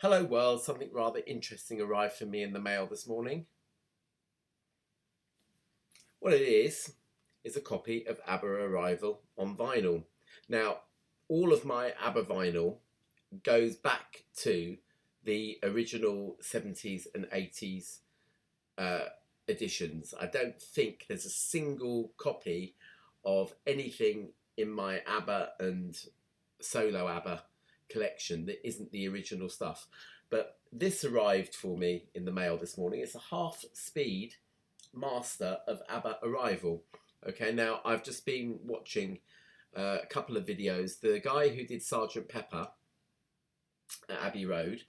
Hello world, something rather interesting arrived for me in the mail this morning. What it is a copy of ABBA Arrival on vinyl. Now, all of my ABBA vinyl goes back to the original 70s and 80s editions. I don't think there's a single copy of anything in my ABBA and solo ABBA collection that isn't the original stuff. But this arrived for me in the mail this morning. It's a half-speed master of ABBA Arrival. Okay, now I've just been watching a couple of videos. The guy who did Sergeant Pepper at Abbey Road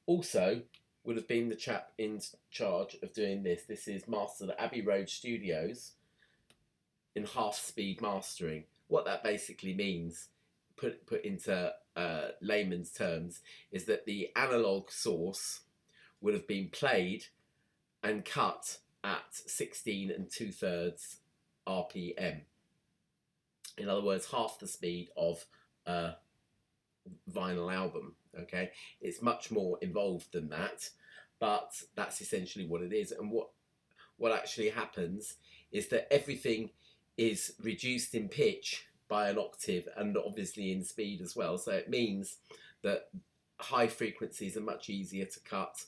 also would have been the chap in charge of doing this. This is mastered at Abbey Road Studios in half-speed mastering. What that basically means, put into layman's terms, is that the analog source would have been played and cut at 16 2/3 RPM. In other words, half the speed of a vinyl album. Okay, it's much more involved than that, but that's essentially what it is. And what actually happens is that everything is reduced in pitch by an octave and obviously in speed as well. So it means that high frequencies are much easier to cut,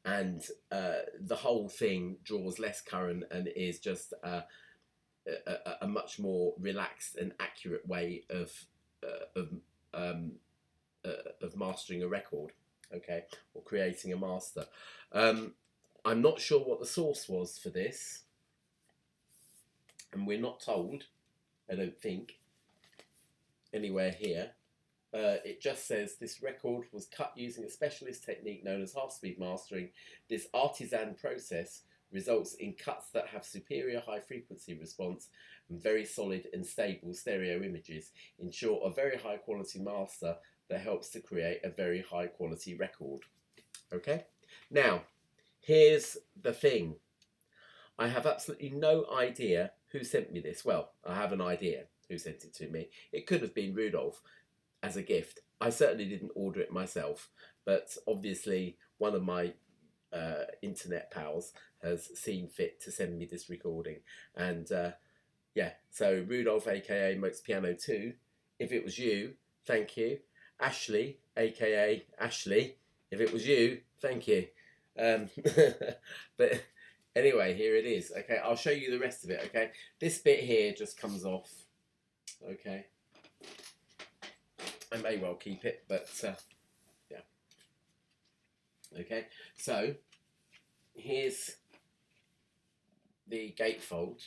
and the whole thing draws less current and is just a much more relaxed and accurate way of mastering a record, okay, or creating a master. I'm not sure what the source was for this, and we're not told, I don't think, anywhere here. It just says this record was cut using a specialist technique known as half-speed mastering. This artisan process results in cuts that have superior high-frequency response and very solid and stable stereo images. In short, a very high-quality master that helps to create a very high-quality record. Okay? Now, here's the thing. I have absolutely no idea who sent me this. Well, I have an idea who sent it to me. It could have been Rudolph as a gift. I certainly didn't order it myself, but obviously one of my internet pals has seen fit to send me this recording. And yeah, so Rudolph, aka Moats Piano 2, if it was you, thank you. Ashley, aka Ashley, if it was you, thank you. But anyway, here it is. Okay, I'll show you the rest of it. Okay, this bit here just comes off. Okay, I may well keep it, but yeah. Okay, so here's the gatefold.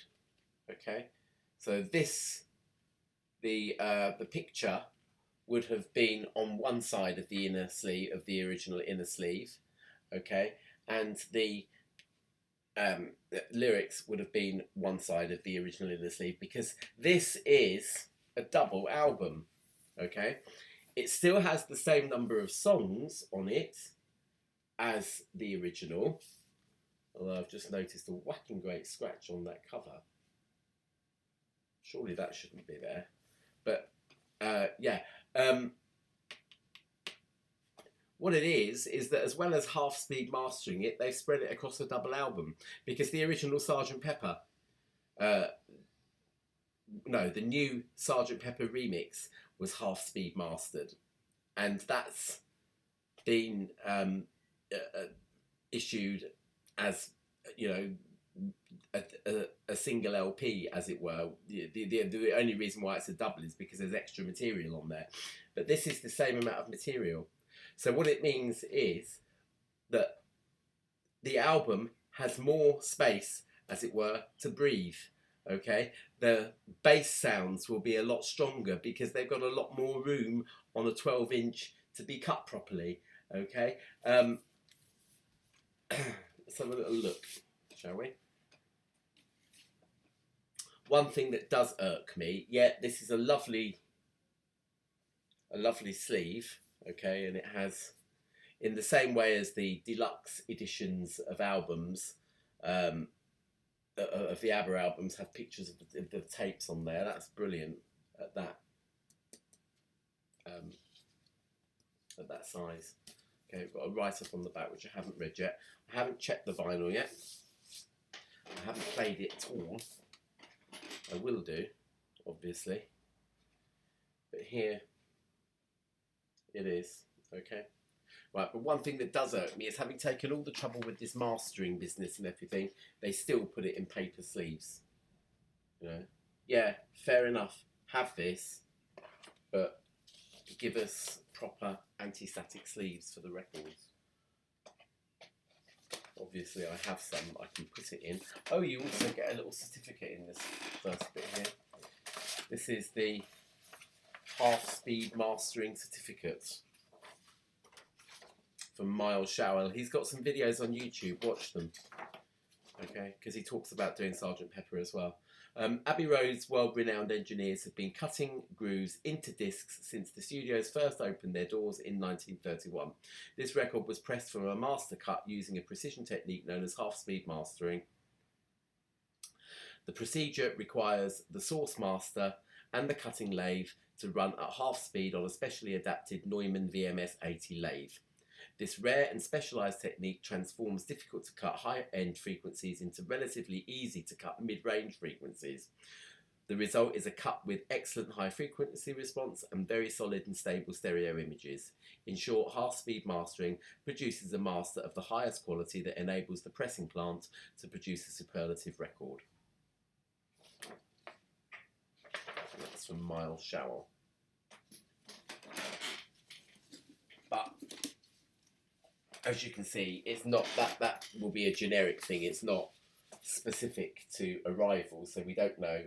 Okay, so this the picture would have been on one side of the inner sleeve of the original inner sleeve. Okay, and the lyrics would have been one side of the original inner sleeve, because this is a double album. Okay, it still has the same number of songs on it as the original, although I've just noticed a whacking great scratch on that cover. Surely that shouldn't be there, but yeah. What it is that as well as half-speed mastering it, they've spread it across a double album, because the original Sergeant Pepper, no, the new Sergeant Pepper remix was half-speed mastered, and that's been issued as, you know, a single LP, as it were. The only reason why it's a double is because there's extra material on there, but this is the same amount of material. So what it means is that the album has more space, as it were, to breathe. Okay, the bass sounds will be a lot stronger because they've got a lot more room on a 12-inch to be cut properly. Okay, let's have a little look, shall we? One thing that does irk me, yeah, this is a lovely sleeve. Okay, and it has, in the same way as the deluxe editions of albums, of the ABBA albums, have pictures of the tapes on there. That's brilliant at that size. Okay, we've got a write-up on the back, which I haven't read yet. I haven't checked the vinyl yet. I haven't played it at all. I will do, obviously. But here it is, okay? Right, but one thing that does hurt me is having taken all the trouble with this mastering business and everything, they still put it in paper sleeves. You know? Yeah, fair enough. Have this, but give us proper anti-static sleeves for the records. Obviously I have some I can put it in. Oh, you also get a little certificate in this first bit here. This is the half-speed mastering certificate from Miles Showell. He's got some videos on YouTube, watch them. Okay, because he talks about doing Sgt. Pepper as well. Abbey Road's world-renowned engineers have been cutting grooves into discs since the studios first opened their doors in 1931. This record was pressed from a master cut using a precision technique known as half-speed mastering. The procedure requires the source master and the cutting lathe to run at half speed on a specially adapted Neumann VMS 80 lathe. This rare and specialised technique transforms difficult to cut high-end frequencies into relatively easy to cut mid-range frequencies. The result is a cut with excellent high frequency response and very solid and stable stereo images. In short, half-speed mastering produces a master of the highest quality that enables the pressing plant to produce a superlative record. That's from Miles Showell. But as you can see, it's not that will be a generic thing. It's not specific to Arrival, so we don't know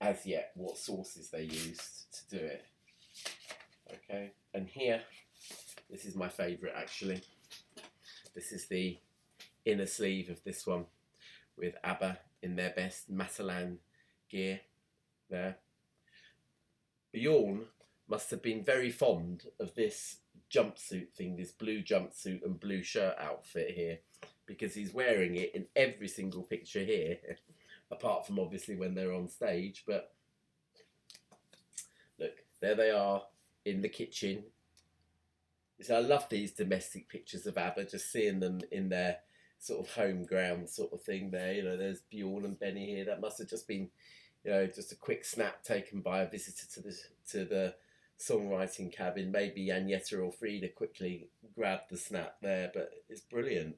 as yet what sources they used to do it. Okay, and here, this is my favourite actually. This is the inner sleeve of this one with ABBA in their best Matalan gear there. Bjorn must have been very fond of this jumpsuit thing, this blue jumpsuit and blue shirt outfit here, because he's wearing it in every single picture here, apart from obviously when they're on stage. But look, there they are in the kitchen. So I love these domestic pictures of ABBA, just seeing them in their sort of home ground sort of thing there. You know, there's Bjorn and Benny here. That must have just been, you know, just a quick snap taken by a visitor to the songwriting cabin. Maybe Agneta or Frida quickly grabbed the snap there, but it's brilliant.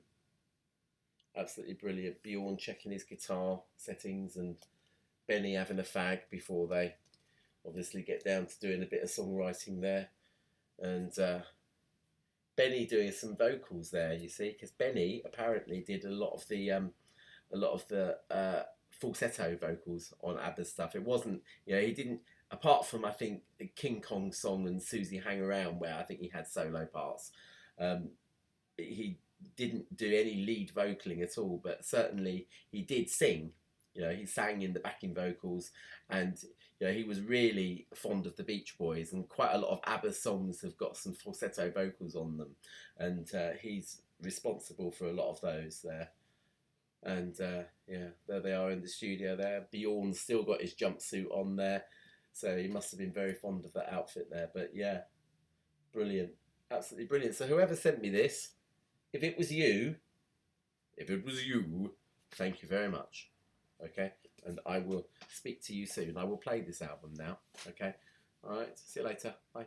Absolutely brilliant. Bjorn checking his guitar settings and Benny having a fag before they obviously get down to doing a bit of songwriting there. And Benny doing some vocals there, you see, because Benny apparently did a lot of the falsetto vocals on ABBA's stuff. It wasn't, you know, he didn't, apart from I think the King Kong song and Susie Hang Around, where I think he had solo parts, he didn't do any lead vocaling at all, but certainly he did sing. You know, he sang in the backing vocals, and you know, he was really fond of the Beach Boys, and quite a lot of ABBA songs have got some falsetto vocals on them, and he's responsible for a lot of those there. And yeah, there they are in the studio there. Bjorn's still got his jumpsuit on there, so he must have been very fond of that outfit there. But yeah, brilliant, absolutely brilliant. So whoever sent me this, if it was you, thank you very much. Okay, and I will speak to you soon. I will play this album now. Okay, all right, see you later. Bye.